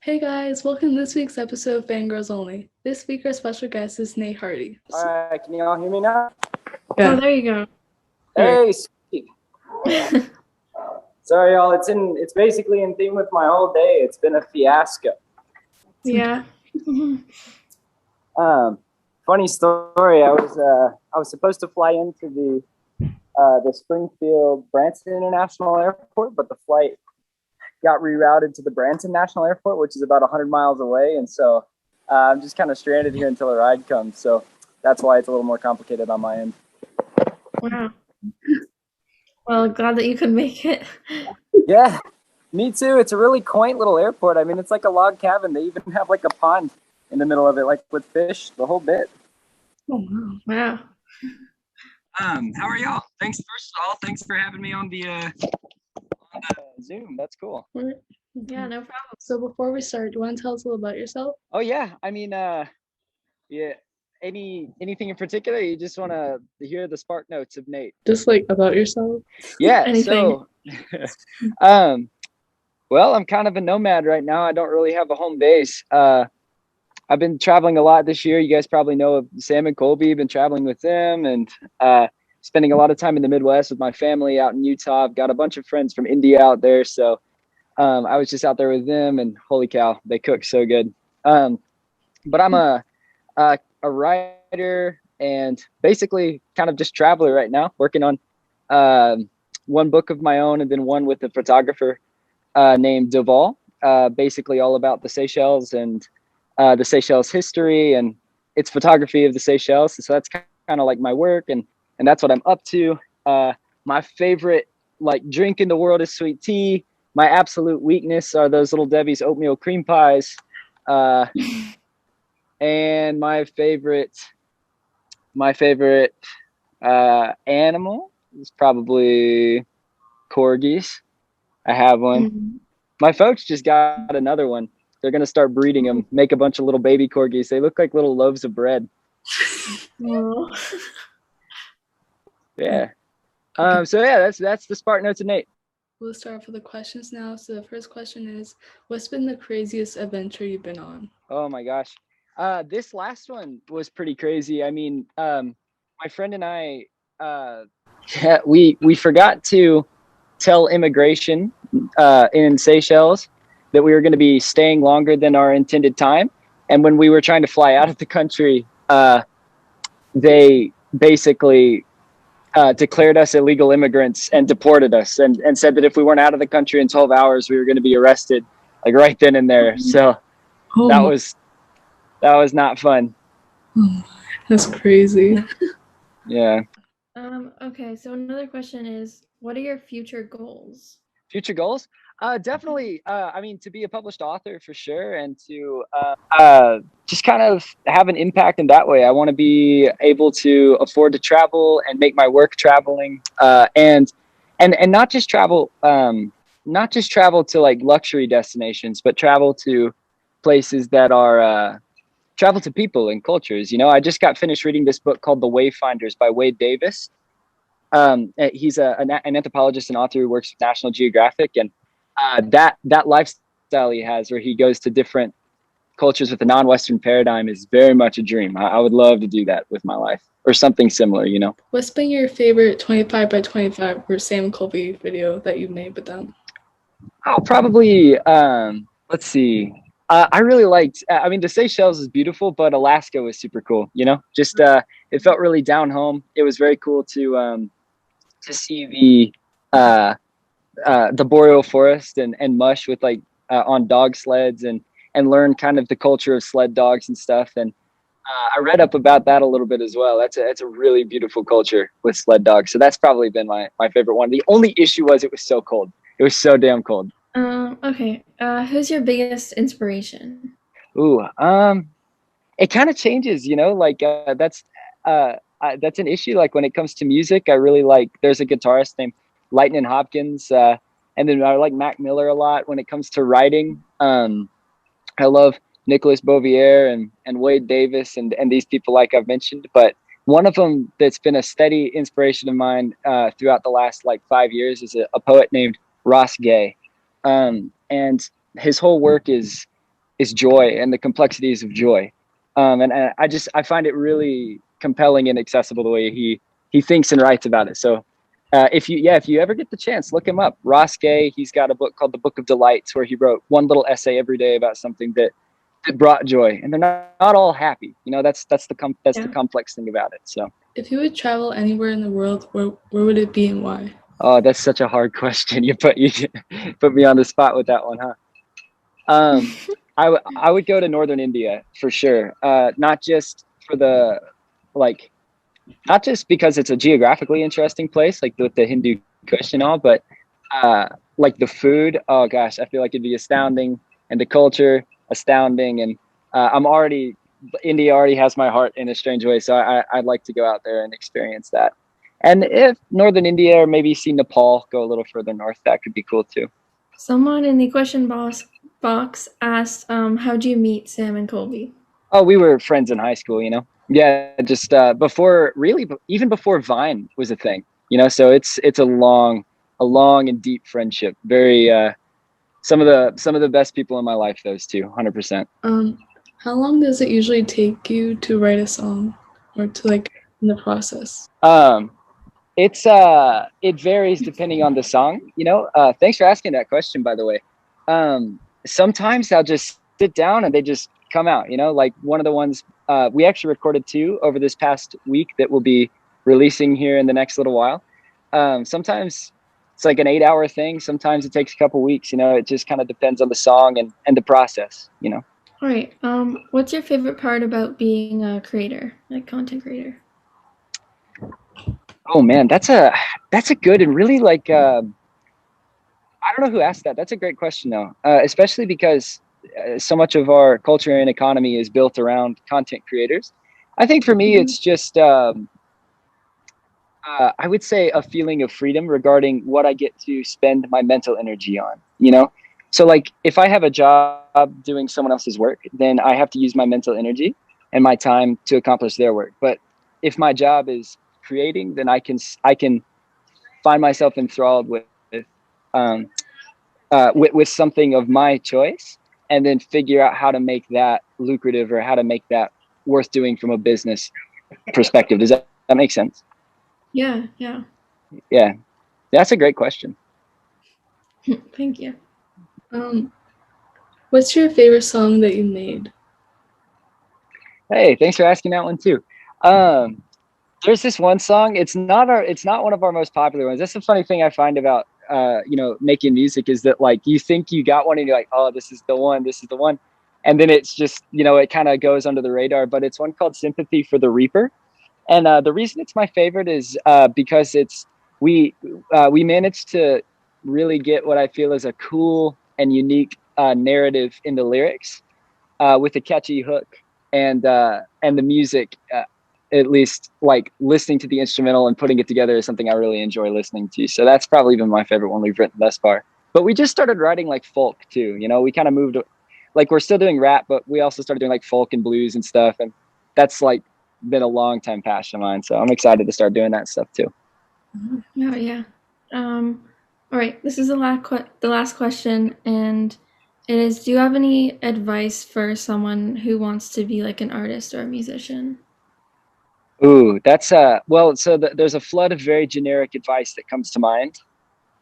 Hey guys, welcome to this week's episode of Fangirls Only. This week our special guest is Nate Hardy. All right, can you all hear me now? Yeah. Oh, there you go. Hey, sweet. Sorry, y'all. It's basically in theme with my whole day. It's been a fiasco. Yeah. Funny story. I was supposed to fly into the Springfield Branson International Airport, but the flight got rerouted to the Branson National Airport, which is about 100 miles away, and so I'm just kind of stranded here until a ride comes. So that's why it's a little more complicated on my end. Wow. Well, glad that you could make it. Yeah, me too. It's a really quaint little airport. I mean, it's like a log cabin. They even have like a pond in the middle of it, like with fish, the whole bit. Oh wow. Wow. How are y'all? First of all, thanks for having me on the Zoom. That's cool. Yeah, no problem. So before we start, do you want to tell us a little about yourself? Oh yeah, I mean, yeah. Anything in particular? You just want to hear the spark notes of Nate? Just like about yourself. Yeah. Anything. So, well, I'm kind of a nomad right now. I don't really have a home base. I've been traveling a lot this year. You guys probably know of Sam and Colby. Been traveling with them and spending a lot of time in the Midwest with my family out in Utah. I've got a bunch of friends from India out there, so I was just out there with them, and holy cow, they cook so good. But I'm a writer and basically kind of just traveler right now, working on one book of my own and then one with a photographer named Duval, basically all about the Seychelles and the Seychelles history and its photography of the Seychelles. So that's kind of like my work, and that's what I'm up to. My favorite like drink in the world is sweet tea. My absolute weakness are those Little Debbie's oatmeal cream pies. And my favorite animal is probably corgis. I have one. Mhm. My folks just got another one. They're gonna start breeding them, make a bunch of little baby corgis. They look like little loaves of bread. Well, Yeah. So yeah, that's the Spark Notes of Nate. We'll start off with the questions now. So the first question is, what's been the craziest adventure you've been on? Oh my gosh. This last one was pretty crazy. I mean, my friend and I, we forgot to tell immigration in Seychelles that we were going to be staying longer than our intended time. And when we were trying to fly out of the country, they basically declared us illegal immigrants and deported us and said that if we weren't out of the country in 12 hours, we were going to be arrested like right then and there. So that was not fun. That's crazy. Yeah. okay, so another question is, what are your future goals? Future goals? Definitely. I mean, to be a published author for sure, and to just kind of have an impact in that way. I want to be able to afford to travel and make my work traveling, and not just travel to like luxury destinations, but travel to places that are travel to people and cultures. You know, I just got finished reading this book called The Wayfinders by Wade Davis. He's an anthropologist and author who works with National Geographic, and that lifestyle he has, where he goes to different cultures with a non-Western paradigm, is very much a dream. I would love to do that with my life, or something similar. You know. What's been your favorite 25 by 25 or Sam and Colby video that you've made with them? I'll probably let's see. I really liked. I mean, the Seychelles is beautiful, but Alaska was super cool. You know, just it felt really down home. It was very cool to see the boreal forest and mush with like on dog sleds and learn kind of the culture of sled dogs and stuff. And I read up about that a little bit as well. That's a really beautiful culture with sled dogs. So that's probably been my favorite one. The only issue was it was so cold. It was so damn cold. Okay. Who's your biggest inspiration? Ooh, it kind of changes, you know, like that's an issue. Like when it comes to music, I really like, there's a guitarist named Lightning Hopkins. And then I like Mac Miller a lot. When it comes to writing, I love Nicholas Bouvier and Wade Davis and these people like I've mentioned. But one of them that's been a steady inspiration of mine throughout the last like 5 years is a poet named Ross Gay. And his whole work is is joy and the complexities of joy. And I find it really compelling and accessible the way he thinks and writes about it. So if you ever get the chance, look him up. Ross Gay, he's got a book called The Book of Delights, where he wrote one little essay every day about something that brought joy. And they're not all happy. You know, that's the complex thing about it. So if you would travel anywhere in the world, where would it be and why? oh, that's such a hard question. You put me on the spot with that one, huh? I would go to northern India for sure. Not just for the like, not just because it's a geographically interesting place, like with the Hindu Kush and all, but like the food. Oh gosh, I feel like it'd be astounding, and the culture astounding. And India already has my heart in a strange way, so I'd like to go out there and experience that. And if northern India, or maybe see Nepal, go a little further north, that could be cool too. Someone in the question box asked, how'd you meet Sam and Colby? Oh, we were friends in high school, you know? Yeah, just even before Vine was a thing, you know? So it's a long and deep friendship. Very some of the best people in my life, those two, 100%. How long does it usually take you to write a song, or to like in the process? It varies depending on the song, you know. Thanks for asking that question, by the way. Sometimes I'll just sit down and they just come out, you know, like one of the ones we actually recorded 2 over this past week that we'll be releasing here in the next little while. Sometimes it's like an 8-hour thing. Sometimes it takes a couple weeks, you know. It just kind of depends on the song and the process, you know. All right. What's your favorite part about being a creator, like content creator? Oh man, that's a good and really like I don't know who asked that. That's a great question though, especially because so much of our culture and economy is built around content creators. I think for me, it's just I would say a feeling of freedom regarding what I get to spend my mental energy on. You know, so like if I have a job doing someone else's work, then I have to use my mental energy and my time to accomplish their work. But if my job is creating, then I can find myself enthralled um, with something of my choice, and then figure out how to make that lucrative or how to make that worth doing from a business perspective. Does that make sense? Yeah. Yeah, that's a great question. Thank you. What's your favorite song that you made? Hey, thanks for asking that one too. There's this one song. It's not one of our most popular ones. That's the funny thing I find about you know, making music, is that like you think you got one and you're like, oh, this is the one, and then it's just, you know, it kind of goes under the radar. But it's one called "Sympathy for the Reaper," and the reason it's my favorite is because we managed to really get what I feel is a cool and unique narrative in the lyrics, with a catchy hook, and the music. At least like listening to the instrumental and putting it together is something I really enjoy listening to. So that's probably been my favorite one we've written thus far. But we just started writing like folk too. You know, we kind of moved, like we're still doing rap, but we also started doing like folk and blues and stuff. And that's like been a long time passion of mine. So I'm excited to start doing that stuff too. Oh yeah. All right. This is the last question, and it is: do you have any advice for someone who wants to be like an artist or a musician? Ooh, that's well, so there's a flood of very generic advice that comes to mind.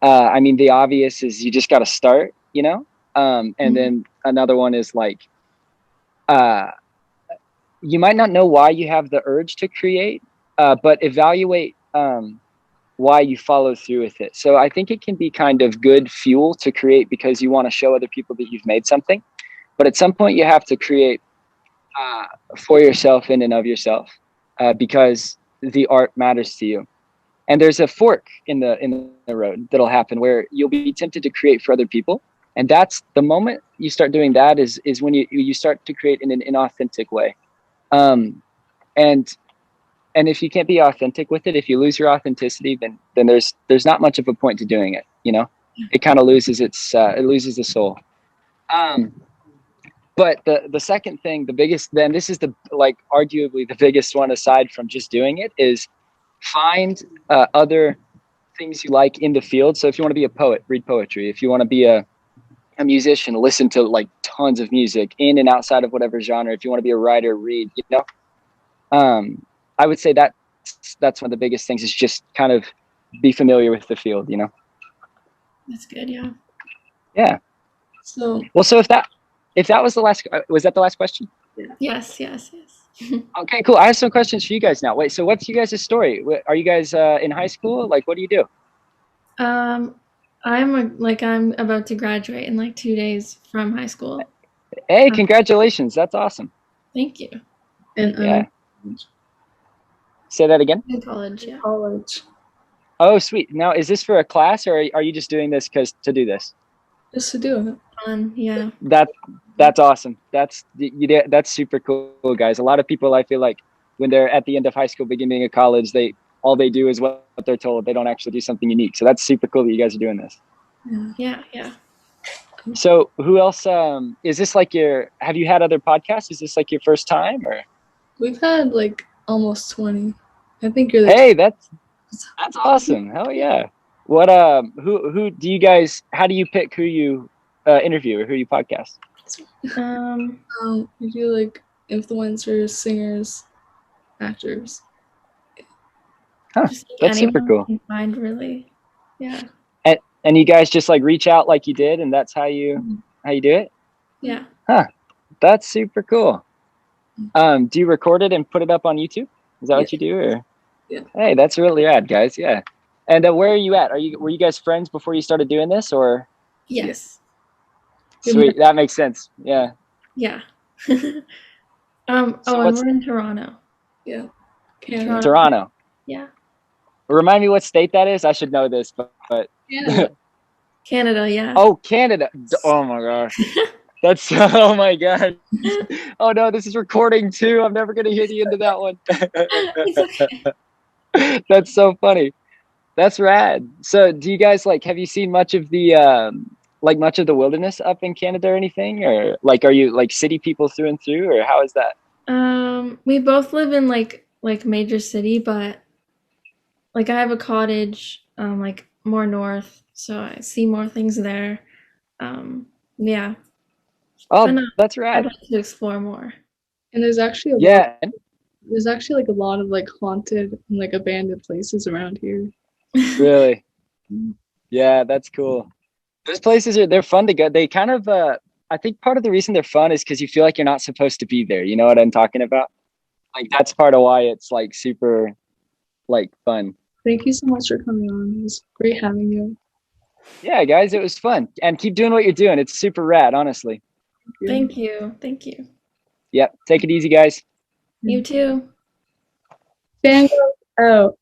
I mean, the obvious is you just got to start, you know? And then another one is like, uh, you might not know why you have the urge to create, but evaluate why you follow through with it. So I think it can be kind of good fuel to create because you want to show other people that you've made something. But at some point, you have to create for yourself in and of yourself, because the art matters to you. And there's a fork in the road that'll happen where you'll be tempted to create for other people. And that's the moment you start doing that is when you start to create in an inauthentic way. And if you can't be authentic with it, if you lose your authenticity, then there's not much of a point to doing it. You know, it kind of loses it loses the soul. But the second thing, the biggest, then this is the like arguably the biggest one aside from just doing it, is find other things you like in the field. So if you want to be a poet, read poetry. If you want to be a a musician, listen to like tons of music in and outside of whatever genre. If you want to be a writer, read, I would say that's one of the biggest things is just kind of be familiar with the field, That's good. Yeah. Yeah. So Well, so if that was that the last question? Yes. Okay, cool. I have some questions for you guys now. Wait, so what's you guys' story? Are you guys in high school? Like, what do you do? I'm about to graduate in like 2 days from high school. Hey, congratulations. That's awesome. Thank you. and Yeah. Say that again. In college, yeah. college. Oh, sweet. Now, is this for a class, or are you just doing this to do this? Just to do it. Fun, yeah. That's awesome. That's super cool, guys. A lot of people, I feel like, when they're at the end of high school, beginning of college, all they do is what they're told. They don't actually do something unique. So that's super cool that you guys are doing this. Yeah. So who else? Is this like have you had other podcasts? Is this like your first time, or? We've had like almost 20. I think you're the Hey, that's awesome. Hell yeah. What who do you guys, how do you pick who you interview or who you podcast? We do like influencers, singers, actors. Huh, Just like that's super anyone cool. you can find, really. Yeah. And you guys just like reach out like you did, and that's how you do it? Yeah. Huh. That's super cool. Do you record it and put it up on YouTube? Is that what you do? Or? Yeah. Hey, that's really rad, guys. Yeah. And where are you at? Were you guys friends before you started doing this, or? Yes. Sweet. That makes sense. Yeah. Yeah. And we're in Toronto. Yeah. Toronto. Yeah. Remind me what state that is. I should know this, but Canada, yeah. Oh, Canada. Oh my gosh. That's oh my god. Oh no, this is recording too. I'm never gonna hear the end of that one. It's okay. That's so funny. That's rad. So do you guys have you seen much of the much of the wilderness up in Canada or anything? Or are you like city people through and through, or how is that? We both live in like major city, but like I have a cottage like more north, so I see more things there. Yeah. Oh, that's I'd rad. like to explore more. And there's actually like a lot of like haunted and like abandoned places around here. Really? Yeah, that's cool. Those places they're fun to go. They kind of I think part of the reason they're fun is because you feel like you're not supposed to be there. You know what I'm talking about? Like that's part of why it's like super fun. Thank you so much for coming on. It was great having you. Yeah, guys, it was fun. And keep doing what you're doing. It's super rad, honestly. Thank you. Thank you. Yep. Take it easy, guys. You too. Fangirls out.